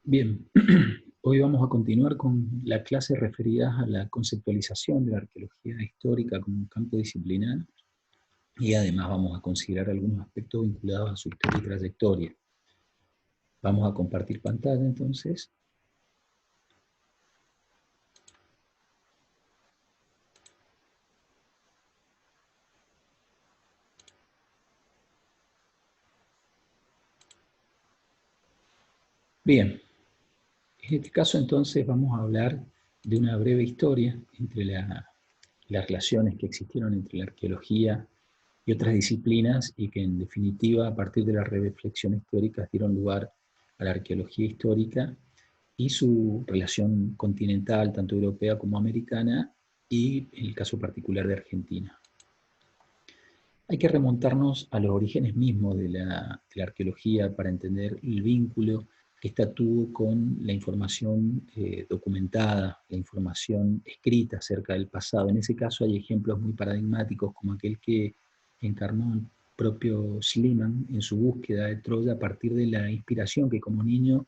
Bien, hoy vamos a continuar con la clase referida a la conceptualización de la arqueología histórica como un campo disciplinar y además vamos a considerar algunos aspectos vinculados a su historia y trayectoria. Vamos a compartir pantalla entonces. Bien, en este caso entonces vamos a hablar de una breve historia entre las relaciones que existieron entre la arqueología y otras disciplinas y que en definitiva a partir de las reflexiones teóricas dieron lugar a la arqueología histórica y su relación continental, tanto europea como americana, y en el caso particular de Argentina. Hay que remontarnos a los orígenes mismos de la arqueología para entender el vínculo que ésta tuvo con la información documentada, la información escrita acerca del pasado. En ese caso hay ejemplos muy paradigmáticos como aquel que encarnó el propio Schliemann en su búsqueda de Troya a partir de la inspiración que como niño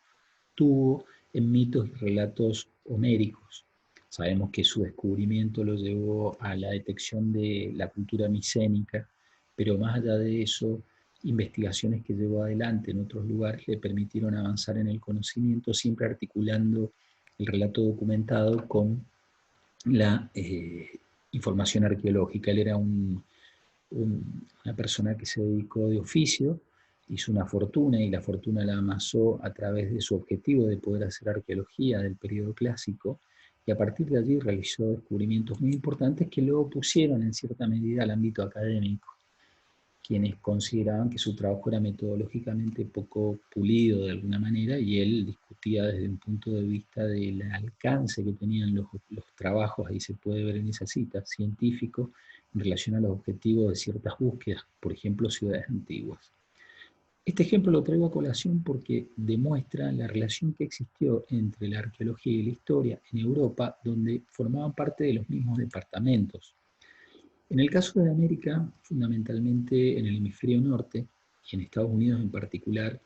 tuvo en mitos y relatos homéricos. Sabemos que su descubrimiento lo llevó a la detección de la cultura micénica, pero más allá de eso, investigaciones que llevó adelante en otros lugares le permitieron avanzar en el conocimiento, siempre articulando el relato documentado con la información arqueológica. Él era una persona que se dedicó de oficio, hizo una fortuna y la fortuna la amasó a través de su objetivo de poder hacer arqueología del periodo clásico, y a partir de allí realizó descubrimientos muy importantes que luego pusieron en cierta medida al ámbito académico, quienes consideraban que su trabajo era metodológicamente poco pulido de alguna manera, y él discutía desde un punto de vista del alcance que tenían los trabajos, ahí se puede ver en esa cita, científico, en relación a los objetivos de ciertas búsquedas, por ejemplo, ciudades antiguas. Este ejemplo lo traigo a colación porque demuestra la relación que existió entre la arqueología y la historia en Europa, donde formaban parte de los mismos departamentos. En el caso de América, fundamentalmente en el hemisferio norte, y en Estados Unidos en particular,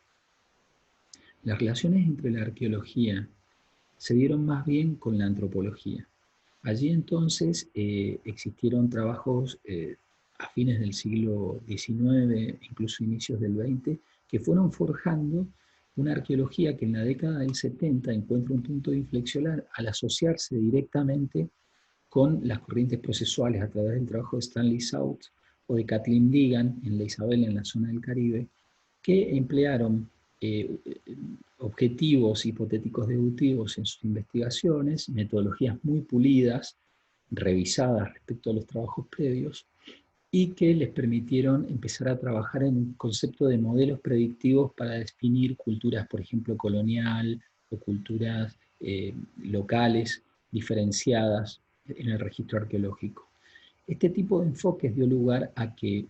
las relaciones entre la arqueología se dieron más bien con la antropología. Allí entonces existieron trabajos a fines del siglo XIX, incluso inicios del XX, que fueron forjando una arqueología que en la década del 70 encuentra un punto de inflexión al asociarse directamente con las corrientes procesuales a través del trabajo de Stanley South o de Kathleen Deegan en La Isabela, en la zona del Caribe, que emplearon objetivos hipotéticos deductivos en sus investigaciones, metodologías muy pulidas, revisadas respecto a los trabajos previos, y que les permitieron empezar a trabajar en un concepto de modelos predictivos para definir culturas, por ejemplo, colonial o culturas locales diferenciadas en el registro arqueológico. Este tipo de enfoques dio lugar a que,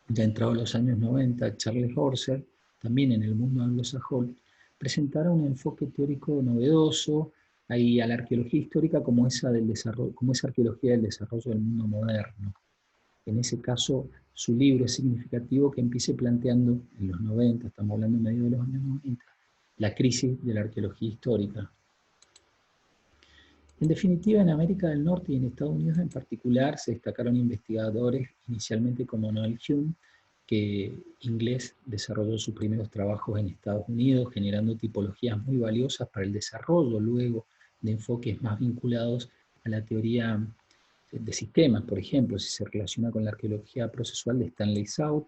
ya entrado los años 90, Charles Horser, también en el mundo anglosajón, presentara un enfoque teórico novedoso ahí a la arqueología histórica como esa arqueología del desarrollo del mundo moderno. En ese caso, su libro es significativo que empiece planteando en los 90, estamos hablando en medio de los años 90, la crisis de la arqueología histórica. En definitiva, en América del Norte y en Estados Unidos en particular se destacaron investigadores inicialmente como Noel Hume, que inglés desarrolló sus primeros trabajos en Estados Unidos, generando tipologías muy valiosas para el desarrollo luego de enfoques más vinculados a la teoría de sistemas, por ejemplo, si se relaciona con la arqueología procesual de Stanley South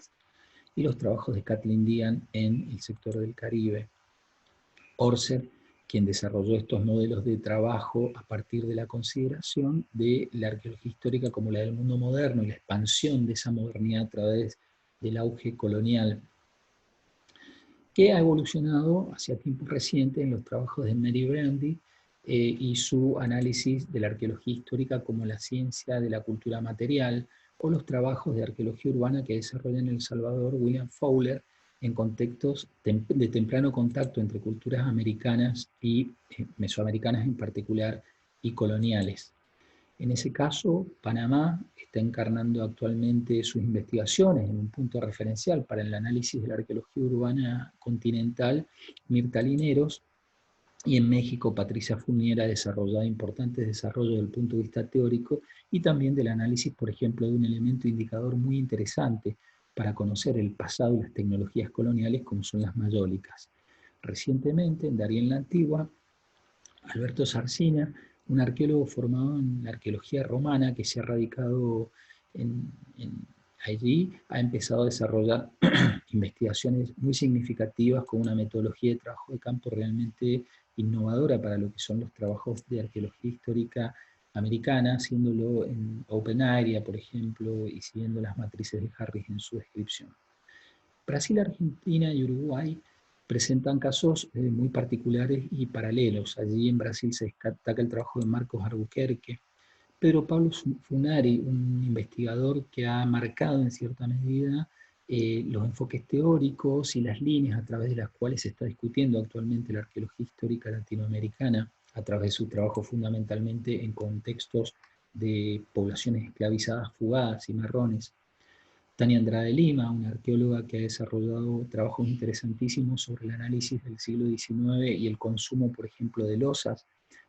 y los trabajos de Kathleen Deegan en el sector del Caribe. Horser, quien desarrolló estos modelos de trabajo a partir de la consideración de la arqueología histórica como la del mundo moderno y la expansión de esa modernidad a través del auge colonial, que ha evolucionado hacia tiempos recientes en los trabajos de Mary Brandy y su análisis de la arqueología histórica como la ciencia de la cultura material, o los trabajos de arqueología urbana que desarrolla en El Salvador William Fowler en contextos de temprano contacto entre culturas americanas y mesoamericanas en particular y coloniales. En ese caso, Panamá está encarnando actualmente sus investigaciones en un punto referencial para el análisis de la arqueología urbana continental, Mirta Lineros, y en México Patricia Fournier ha desarrollado importantes desarrollos desde el punto de vista teórico y también del análisis, por ejemplo, de un elemento indicador muy interesante para conocer el pasado y las tecnologías coloniales como son las mayólicas. Recientemente, en Darien la Antigua, Alberto Sarcina, un arqueólogo formado en la arqueología romana que se ha radicado allí, ha empezado a desarrollar investigaciones muy significativas con una metodología de trabajo de campo realmente innovadora para lo que son los trabajos de arqueología histórica americana, haciéndolo en Open Area, por ejemplo, y siguiendo las matrices de Harris en su descripción. Brasil, Argentina y Uruguay presentan casos muy particulares y paralelos. Allí en Brasil se destaca el trabajo de Marcos Albuquerque, Pedro Pablo Funari, un investigador que ha marcado en cierta medida los enfoques teóricos y las líneas a través de las cuales se está discutiendo actualmente la arqueología histórica latinoamericana, a través de su trabajo fundamentalmente en contextos de poblaciones esclavizadas fugadas y marrones. Tania Andrade Lima, una arqueóloga que ha desarrollado trabajos interesantísimos sobre el análisis del siglo XIX y el consumo, por ejemplo, de losas,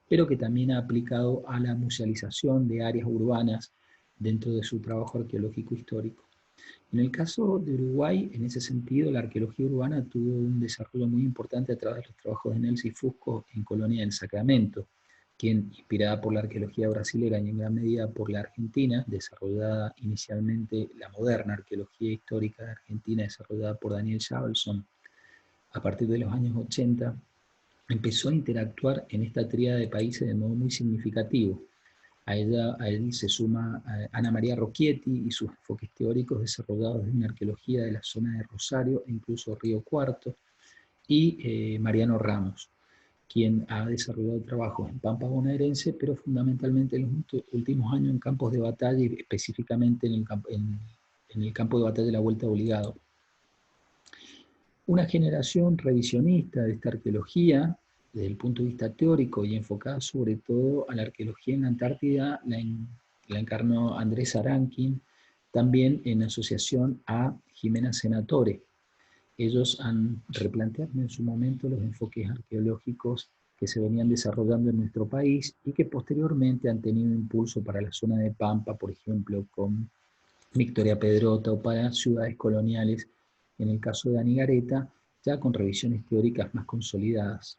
pero que también ha aplicado a la musealización de áreas urbanas dentro de su trabajo arqueológico histórico. En el caso de Uruguay, en ese sentido, la arqueología urbana tuvo un desarrollo muy importante a través de los trabajos de Nelson Fusco en Colonia del Sacramento, quien, inspirada por la arqueología brasilera y en gran medida por la argentina, desarrollada inicialmente la moderna arqueología histórica de Argentina, desarrollada por Daniel Javelson, a partir de los años 80, empezó a interactuar en esta tríada de países de modo muy significativo. A él se suma Ana María Rocchietti y sus enfoques teóricos desarrollados en una arqueología de la zona de Rosario e incluso Río Cuarto, y Mariano Ramos, quien ha desarrollado trabajos en Pampa bonaerense, pero fundamentalmente en los últimos años en campos de batalla y específicamente en el campo de batalla de la Vuelta de Obligado. Una generación revisionista de esta arqueología, desde el punto de vista teórico y enfocada sobre todo a la arqueología en la Antártida, la encarnó Andrés Aranquín, también en asociación a Jimena Senatore. Ellos han replanteado en su momento los enfoques arqueológicos que se venían desarrollando en nuestro país y que posteriormente han tenido impulso para la zona de Pampa, por ejemplo, con Victoria Pedrota, o para ciudades coloniales, en el caso de Anigareta, ya con revisiones teóricas más consolidadas.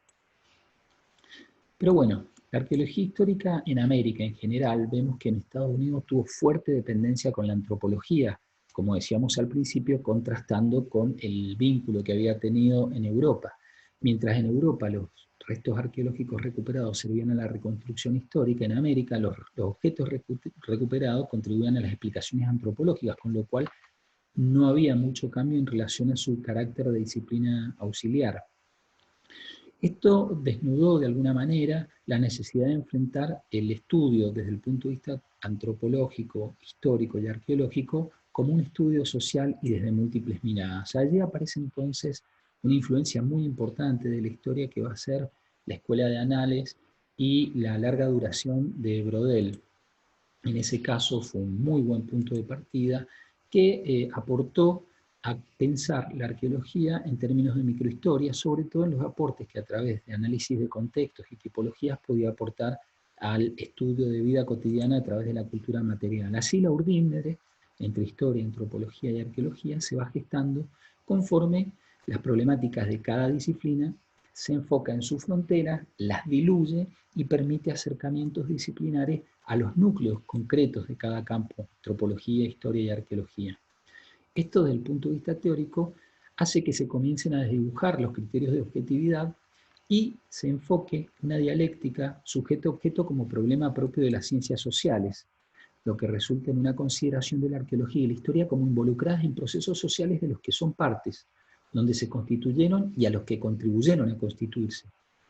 Pero bueno, la arqueología histórica en América en general, vemos que en Estados Unidos tuvo fuerte dependencia con la antropología, como decíamos al principio, contrastando con el vínculo que había tenido en Europa. Mientras en Europa los restos arqueológicos recuperados servían a la reconstrucción histórica, en América los objetos recuperados contribuían a las explicaciones antropológicas, con lo cual no había mucho cambio en relación a su carácter de disciplina auxiliar. Esto desnudó de alguna manera la necesidad de enfrentar el estudio desde el punto de vista antropológico, histórico y arqueológico como un estudio social y desde múltiples miradas. Allí aparece entonces una influencia muy importante de la historia que va a ser la Escuela de Anales y la larga duración de Brodel. En ese caso fue un muy buen punto de partida que aportó a pensar la arqueología en términos de microhistoria, sobre todo en los aportes que a través de análisis de contextos y tipologías podía aportar al estudio de vida cotidiana a través de la cultura material. Así la urdimbre, entre historia, antropología y arqueología, se va gestando conforme las problemáticas de cada disciplina se enfoca en su frontera, las diluye y permite acercamientos disciplinares a los núcleos concretos de cada campo, antropología, historia y arqueología. Esto desde el punto de vista teórico hace que se comiencen a desdibujar los criterios de objetividad y se enfoque una dialéctica sujeto-objeto como problema propio de las ciencias sociales, lo que resulta en una consideración de la arqueología y la historia como involucradas en procesos sociales de los que son partes, donde se constituyeron y a los que contribuyeron a constituirse.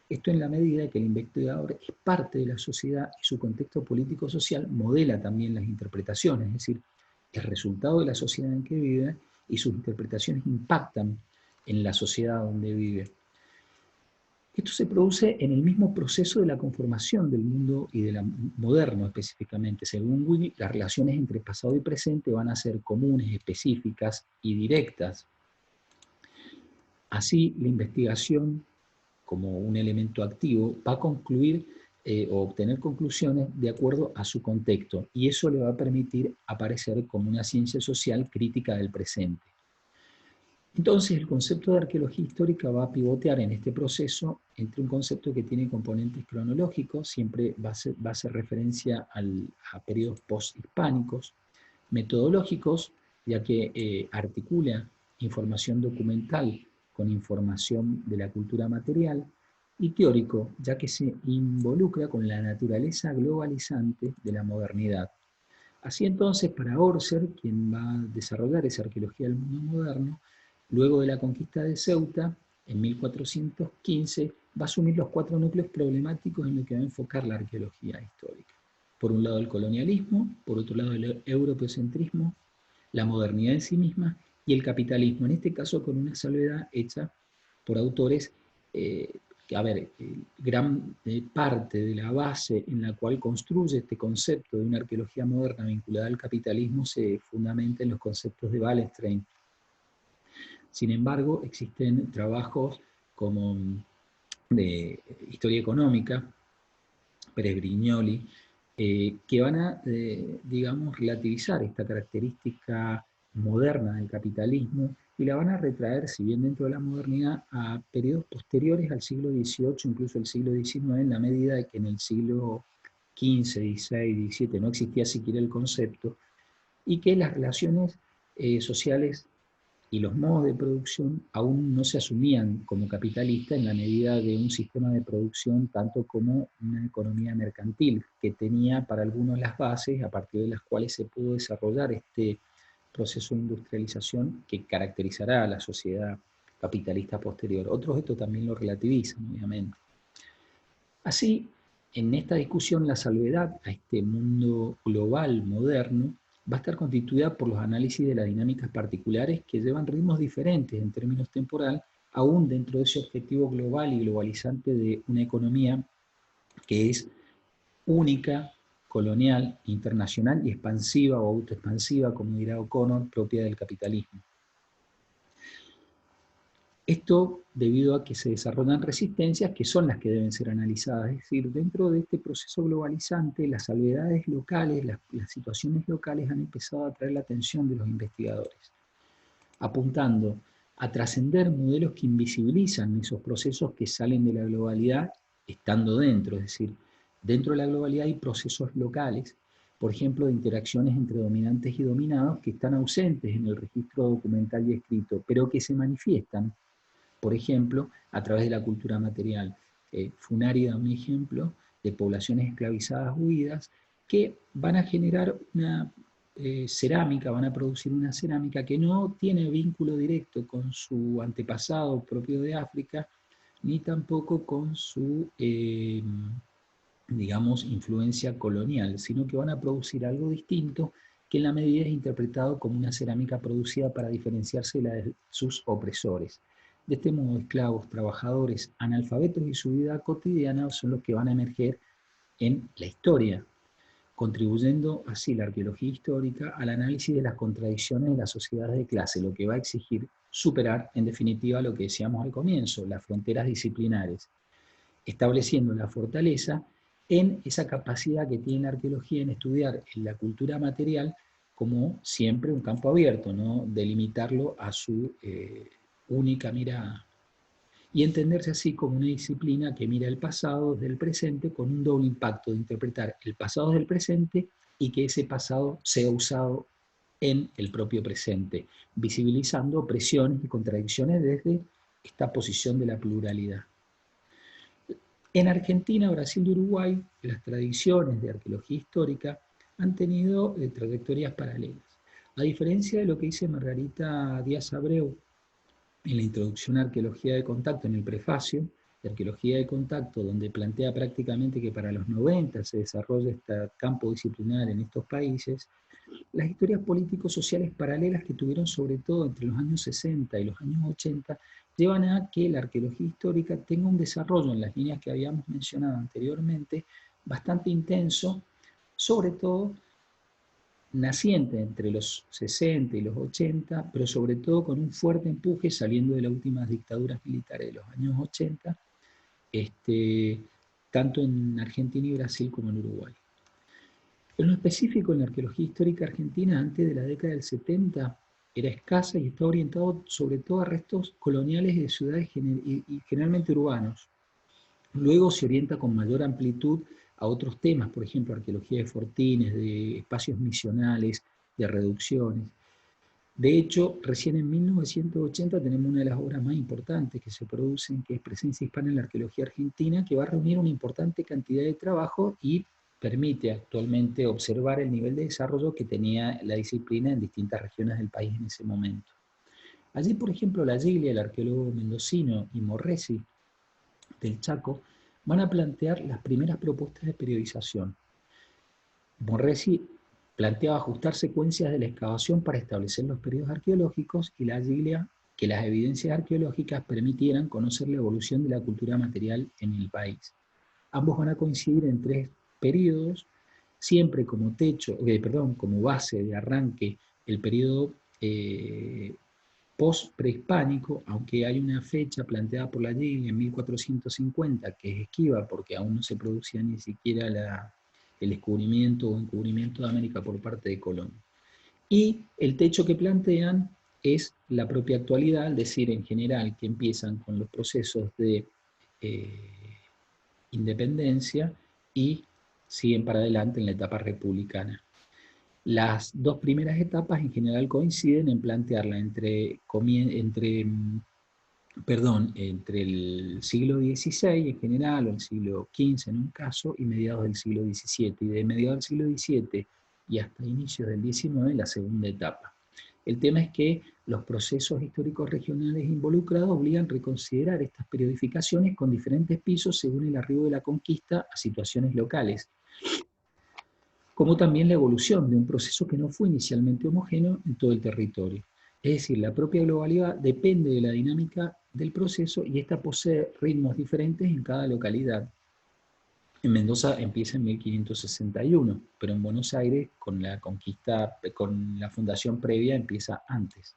Esto en la medida que el investigador es parte de la sociedad y su contexto político-social modela también las interpretaciones, es decir, el resultado de la sociedad en que vive y sus interpretaciones impactan en la sociedad donde vive. Esto se produce en el mismo proceso de la conformación del mundo y de la moderno específicamente. Según Willy, las relaciones entre pasado y presente van a ser comunes, específicas y directas. Así, la investigación como un elemento activo, va a concluir o obtener conclusiones de acuerdo a su contexto, y eso le va a permitir aparecer como una ciencia social crítica del presente. Entonces, el concepto de arqueología histórica va a pivotear en este proceso entre un concepto que tiene componentes cronológicos, siempre va a hacer referencia a periodos posthispánicos, metodológicos, ya que articula información documental con información de la cultura material, y teórico, ya que se involucra con la naturaleza globalizante de la modernidad. Así entonces, para Orser, quien va a desarrollar esa arqueología del mundo moderno, luego de la conquista de Ceuta, en 1415, va a asumir los 4 núcleos problemáticos en los que va a enfocar la arqueología histórica. Por un lado el colonialismo, por otro lado el europeocentrismo, la modernidad en sí misma y el capitalismo, en este caso con una salvedad hecha por autores que, a ver, gran parte de la base en la cual construye este concepto de una arqueología moderna vinculada al capitalismo se fundamenta en los conceptos de Wallenstein. Sin embargo, existen trabajos como de historia económica, Pérez Brignoli, que van a, digamos, relativizar esta característica moderna del capitalismo y la van a retraer, si bien dentro de la modernidad, a periodos posteriores al siglo XVIII, incluso el siglo XIX, en la medida de que en el siglo XV, XVI, XVII no existía siquiera el concepto, y que las relaciones sociales y los modos de producción aún no se asumían como capitalistas en la medida de un sistema de producción tanto como una economía mercantil, que tenía para algunos las bases a partir de las cuales se pudo desarrollar este proceso de industrialización que caracterizará a la sociedad capitalista posterior. Otros esto también lo relativizan, obviamente. Así, en esta discusión, la salvedad a este mundo global moderno va a estar constituida por los análisis de las dinámicas particulares que llevan ritmos diferentes en términos temporal, aún dentro de ese objetivo global y globalizante de una economía que es única, colonial, internacional y expansiva o autoexpansiva, como dirá O'Connor, propia del capitalismo. Esto debido a que se desarrollan resistencias que son las que deben ser analizadas, es decir, dentro de este proceso globalizante, las salvedades locales, las situaciones locales han empezado a atraer la atención de los investigadores, apuntando a trascender modelos que invisibilizan esos procesos que salen de la globalidad estando dentro, es decir, dentro de la globalidad hay procesos locales, por ejemplo, de interacciones entre dominantes y dominados que están ausentes en el registro documental y escrito, pero que se manifiestan, por ejemplo, a través de la cultura material. Funari da un ejemplo de poblaciones esclavizadas huidas que van a generar una cerámica, van a producir una cerámica que no tiene vínculo directo con su antepasado propio de África, ni tampoco con su, digamos, influencia colonial, sino que van a producir algo distinto que en la medida es interpretado como una cerámica producida para diferenciarse de la de sus opresores. De este modo, esclavos, trabajadores, analfabetos y su vida cotidiana son los que van a emerger en la historia, contribuyendo así la arqueología histórica al análisis de las contradicciones de las sociedades de clase, lo que va a exigir superar, en definitiva, lo que decíamos al comienzo, las fronteras disciplinares, estableciendo la fortaleza en esa capacidad que tiene la arqueología en estudiar la cultura material como siempre un campo abierto, no delimitarlo a su única mirada. Y entenderse así como una disciplina que mira el pasado desde el presente con un doble impacto de interpretar el pasado desde el presente y que ese pasado sea usado en el propio presente, visibilizando opresiones y contradicciones desde esta posición de la pluralidad. En Argentina, Brasil y Uruguay, las tradiciones de arqueología histórica han tenido trayectorias paralelas. A diferencia de lo que dice Margarita Díaz Abreu en la introducción a Arqueología de Contacto, en el prefacio de Arqueología de Contacto, donde plantea prácticamente que para los 90 se desarrolla este campo disciplinar en estos países, las historias político-sociales paralelas que tuvieron sobre todo entre los años 60 y los años 80 llevan a que la arqueología histórica tenga un desarrollo en las líneas que habíamos mencionado anteriormente bastante intenso, sobre todo naciente entre los 60 y los 80, pero sobre todo con un fuerte empuje saliendo de las últimas dictaduras militares de los años 80, tanto en Argentina y Brasil como en Uruguay. En lo específico, en la arqueología histórica argentina, antes de la década del 70, era escasa y estaba orientado sobre todo a restos coloniales de ciudades y generalmente urbanos. Luego se orienta con mayor amplitud a otros temas, por ejemplo, arqueología de fortines, de espacios misionales, de reducciones. De hecho, recién en 1980 tenemos una de las obras más importantes que se producen, que es Presencia Hispana en la Arqueología Argentina, que va a reunir una importante cantidad de trabajo y permite actualmente observar el nivel de desarrollo que tenía la disciplina en distintas regiones del país en ese momento. Allí, por ejemplo, La Giglia, el arqueólogo mendocino, y Morresi, del Chaco, van a plantear las primeras propuestas de periodización. Morresi planteaba ajustar secuencias de la excavación para establecer los periodos arqueológicos y La Giglia que las evidencias arqueológicas permitieran conocer la evolución de la cultura material en el país. Ambos van a coincidir en 3 periodos, siempre como como base de arranque el periodo post-prehispánico, aunque hay una fecha planteada por La Giglia en 1450 que es esquiva porque aún no se producía ni siquiera el descubrimiento o encubrimiento de América por parte de Colón. Y el techo que plantean es la propia actualidad, es decir, en general, que empiezan con los procesos de independencia y siguen para adelante en la etapa republicana. Las 2 primeras etapas en general coinciden en plantearla entre el siglo XVI en general, o el siglo XV en un caso, y mediados del siglo XVII. Y de mediados del siglo XVII y hasta inicios del XIX, la segunda etapa. El tema es que los procesos históricos regionales involucrados obligan a reconsiderar estas periodificaciones con diferentes pisos según el arribo de la conquista a situaciones locales, como también la evolución de un proceso que no fue inicialmente homogéneo en todo el territorio. Es decir, la propia globalidad depende de la dinámica del proceso y esta posee ritmos diferentes en cada localidad. En Mendoza empieza en 1561, pero en Buenos Aires, con la conquista, con la fundación previa, empieza antes.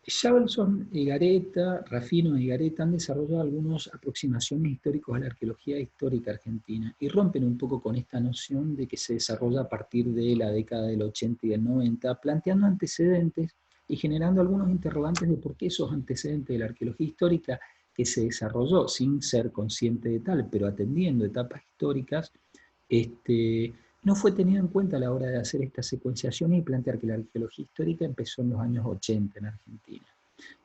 Shavelson y Gareta, Rafino y Gareta han desarrollado algunas aproximaciones históricas a la arqueología histórica argentina y rompen un poco con esta noción de que se desarrolla a partir de la década del 80 y del 90, planteando antecedentes y generando algunos interrogantes de por qué esos antecedentes de la arqueología histórica que se desarrolló sin ser consciente de tal, pero atendiendo etapas históricas, no fue tenido en cuenta a la hora de hacer esta secuenciación y plantear que la arqueología histórica empezó en los años 80 en Argentina.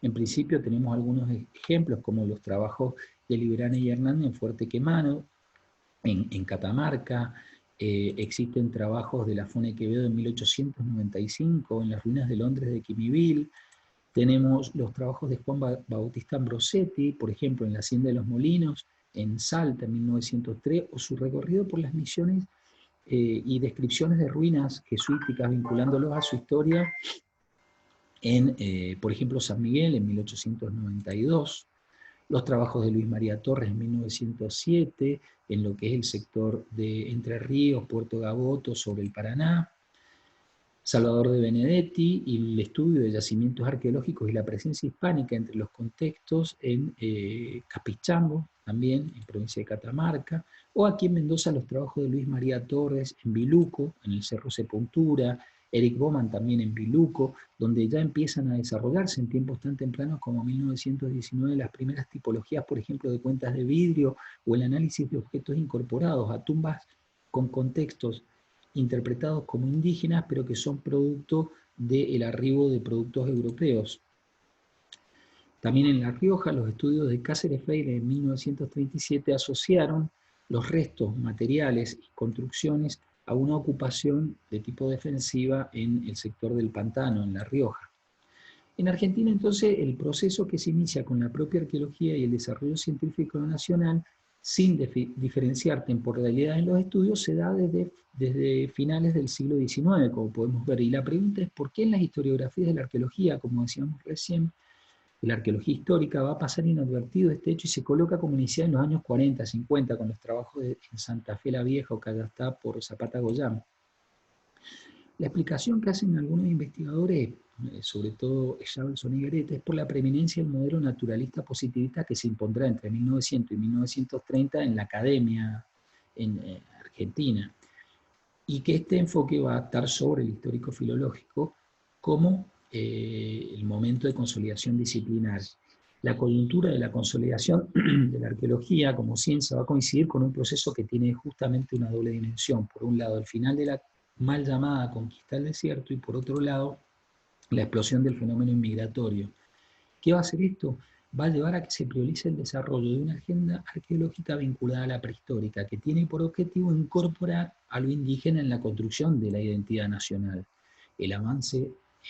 En principio tenemos algunos ejemplos como los trabajos de Librane y Hernández en Fuerte Quemado, en Catamarca. Existen trabajos de Lafone Quevedo en 1895 en las ruinas de Londres de Quimiville. Tenemos los trabajos de Juan Bautista Ambrosetti, por ejemplo, en la Hacienda de los Molinos, en Salta, en 1903, o su recorrido por las misiones y descripciones de ruinas jesuíticas vinculándolos a su historia en, por ejemplo, San Miguel en 1892, los trabajos de Luis María Torres en 1907, en lo que es el sector de Entre Ríos, Puerto Gaboto, sobre el Paraná, Salvador de Benedetti y el estudio de yacimientos arqueológicos y la presencia hispánica entre los contextos en Capichambo, también en provincia de Catamarca, o aquí en Mendoza los trabajos de Luis María Torres en Biluco, en el Cerro Sepultura, Eric Boman también en Biluco, donde ya empiezan a desarrollarse en tiempos tan tempranos como 1919 las primeras tipologías, por ejemplo, de cuentas de vidrio o el análisis de objetos incorporados a tumbas con contextos interpretados como indígenas, pero que son producto del arribo de productos europeos. También en La Rioja, los estudios de Cáceres Freire en 1937 asociaron los restos materiales y construcciones a una ocupación de tipo defensiva en el sector del pantano, en La Rioja. En Argentina, entonces, el proceso que se inicia con la propia arqueología y el desarrollo científico nacional, sin diferenciar temporalidad en los estudios, se da desde finales del siglo XIX, como podemos ver. Y la pregunta es, ¿por qué en las historiografías de la arqueología, como decíamos recién, la arqueología histórica va a pasar inadvertido este hecho y se coloca como iniciada en los años 40, 50, con los trabajos en Santa Fe la Vieja o Callastá por Zapata Goyán? La explicación que hacen algunos investigadores sobre todo Javelson y Grete, es por la preeminencia del modelo naturalista positivista que se impondrá entre 1900 y 1930 en la academia en Argentina, y que este enfoque va a estar sobre el histórico filológico como el momento de consolidación disciplinar. La coyuntura de la consolidación de la arqueología como ciencia va a coincidir con un proceso que tiene justamente una doble dimensión. Por un lado, el final de la mal llamada conquista del desierto, y por otro lado, la explosión del fenómeno inmigratorio. ¿Qué va a hacer esto? Va a llevar a que se priorice el desarrollo de una agenda arqueológica vinculada a la prehistórica, que tiene por objetivo incorporar a lo indígena en la construcción de la identidad nacional. El avance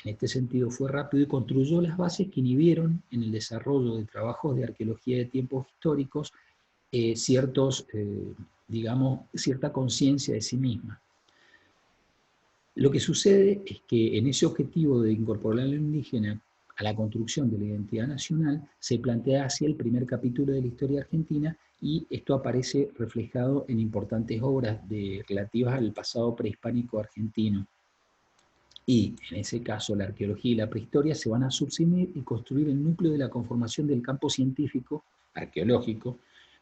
en este sentido fue rápido y construyó las bases que inhibieron en el desarrollo de trabajos de arqueología de tiempos históricos cierta conciencia de sí misma. Lo que sucede es que en ese objetivo de incorporar a lo indígena a la construcción de la identidad nacional, se plantea así el primer capítulo de la historia argentina, y esto aparece reflejado en importantes obras relativas al pasado prehispánico argentino. Y en ese caso la arqueología y la prehistoria se van a subsumir y construir el núcleo de la conformación del campo científico, arqueológico,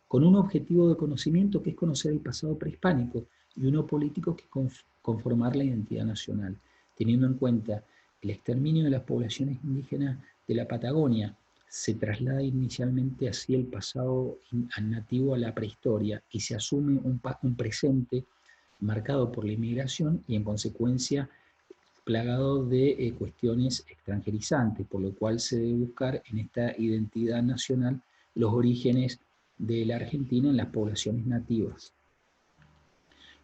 con un objetivo de conocimiento que es conocer el pasado prehispánico, y uno político que es conformar la identidad nacional, teniendo en cuenta el exterminio de las poblaciones indígenas de la Patagonia. Se traslada inicialmente así el pasado nativo a la prehistoria y se asume un presente marcado por la inmigración y en consecuencia plagado de cuestiones extranjerizantes, por lo cual se debe buscar en esta identidad nacional los orígenes de la Argentina en las poblaciones nativas.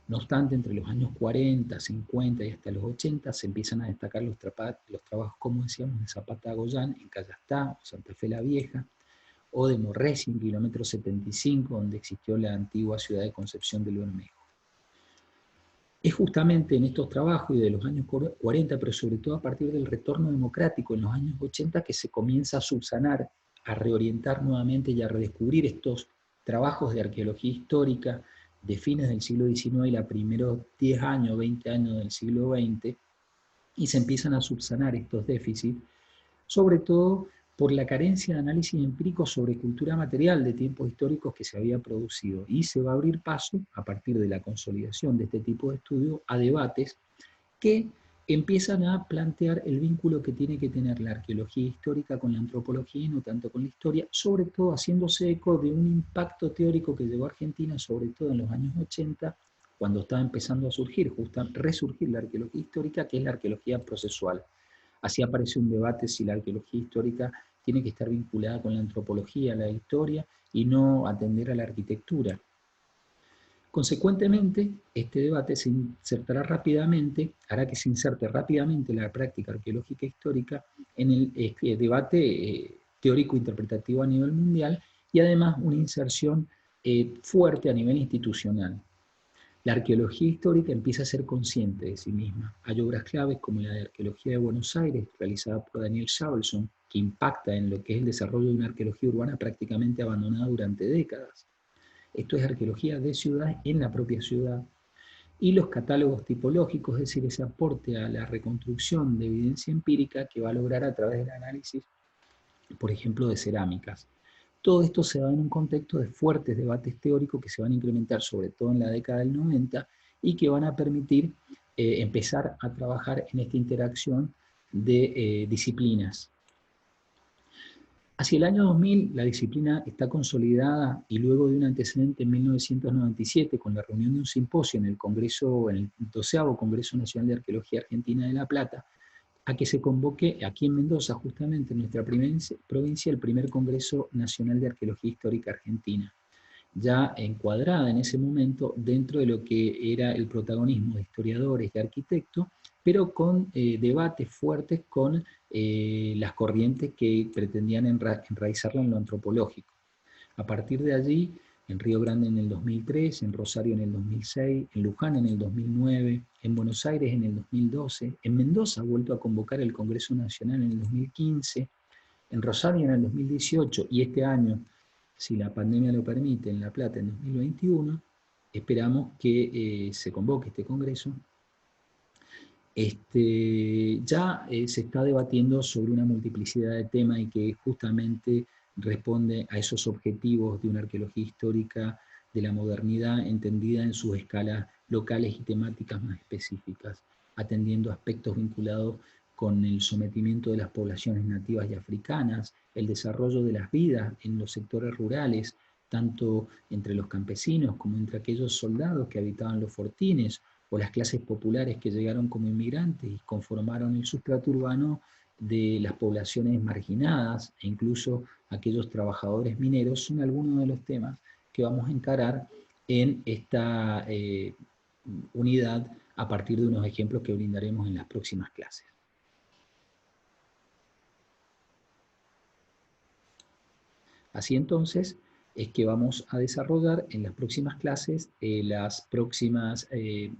No obstante, entre los años 40, 50 y hasta los 80 se empiezan a destacar los trabajos, como decíamos, de Zapata Goyán en Callastá o Santa Fe la Vieja, o de Morresi en kilómetro 75, donde existió la antigua ciudad de Concepción del Bermejo. Es justamente en estos trabajos y de los años 40, pero sobre todo a partir del retorno democrático en los años 80, que se comienza a subsanar, a reorientar nuevamente y a redescubrir estos trabajos de arqueología histórica de fines del siglo XIX y los primeros 10 años, 20 años del siglo XX, y se empiezan a subsanar estos déficits, sobre todo por la carencia de análisis empírico sobre cultura material de tiempos históricos que se había producido, y se va a abrir paso, a partir de la consolidación de este tipo de estudios, a debates que empiezan a plantear el vínculo que tiene que tener la arqueología histórica con la antropología y no tanto con la historia, sobre todo haciéndose eco de un impacto teórico que llegó a Argentina, sobre todo en los años 80, cuando estaba empezando a resurgir la arqueología histórica, que es la arqueología procesual. Así aparece un debate si la arqueología histórica tiene que estar vinculada con la antropología, la historia, y no atender a la arquitectura. Consecuentemente, este debate se insertará rápidamente, hará que se inserte rápidamente la práctica arqueológica histórica en el debate teórico-interpretativo a nivel mundial, y además una inserción fuerte a nivel institucional. La arqueología histórica empieza a ser consciente de sí misma. Hay obras claves como la de Arqueología de Buenos Aires, realizada por Daniel Javelson, que impacta en lo que es el desarrollo de una arqueología urbana prácticamente abandonada durante décadas. Esto es arqueología de ciudad en la propia ciudad. Y los catálogos tipológicos, es decir, ese aporte a la reconstrucción de evidencia empírica que va a lograr a través del análisis, por ejemplo, de cerámicas. Todo esto se da en un contexto de fuertes debates teóricos que se van a incrementar sobre todo en la década del 90 y que van a permitir empezar a trabajar en esta interacción de disciplinas. Hacia el año 2000 la disciplina está consolidada, y luego de un antecedente en 1997 con la reunión de un simposio en el 12º Congreso Nacional de Arqueología Argentina de La Plata, a que se convoque aquí en Mendoza, justamente en nuestra provincia, el primer Congreso Nacional de Arqueología Histórica Argentina, ya encuadrada en ese momento dentro de lo que era el protagonismo de historiadores, de arquitectos, pero con debates fuertes con las corrientes que pretendían enraizarla en lo antropológico. A partir de allí, en Río Grande en el 2003, en Rosario en el 2006, en Luján en el 2009, en Buenos Aires en el 2012, en Mendoza ha vuelto a convocar el Congreso Nacional en el 2015, en Rosario en el 2018, y este año, si la pandemia lo permite, en La Plata en 2021, esperamos que se convoque este Congreso. Ya se está debatiendo sobre una multiplicidad de temas y que justamente responde a esos objetivos de una arqueología histórica de la modernidad entendida en sus escalas locales y temáticas más específicas, atendiendo aspectos vinculados con el sometimiento de las poblaciones nativas y africanas, el desarrollo de las vidas en los sectores rurales, tanto entre los campesinos como entre aquellos soldados que habitaban los fortines, o las clases populares que llegaron como inmigrantes y conformaron el sustrato urbano de las poblaciones marginadas, e incluso aquellos trabajadores mineros, son algunos de los temas que vamos a encarar en esta unidad a partir de unos ejemplos que brindaremos en las próximas clases. Así entonces es que vamos a desarrollar en las próximas clases las próximas,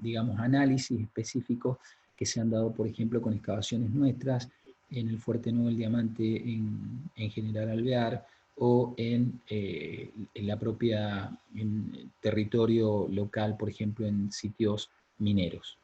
digamos, análisis específicos que se han dado, por ejemplo, con excavaciones nuestras en el Fuerte Nuevo del Diamante en General Alvear o en la propia en territorio local, por ejemplo, en sitios mineros.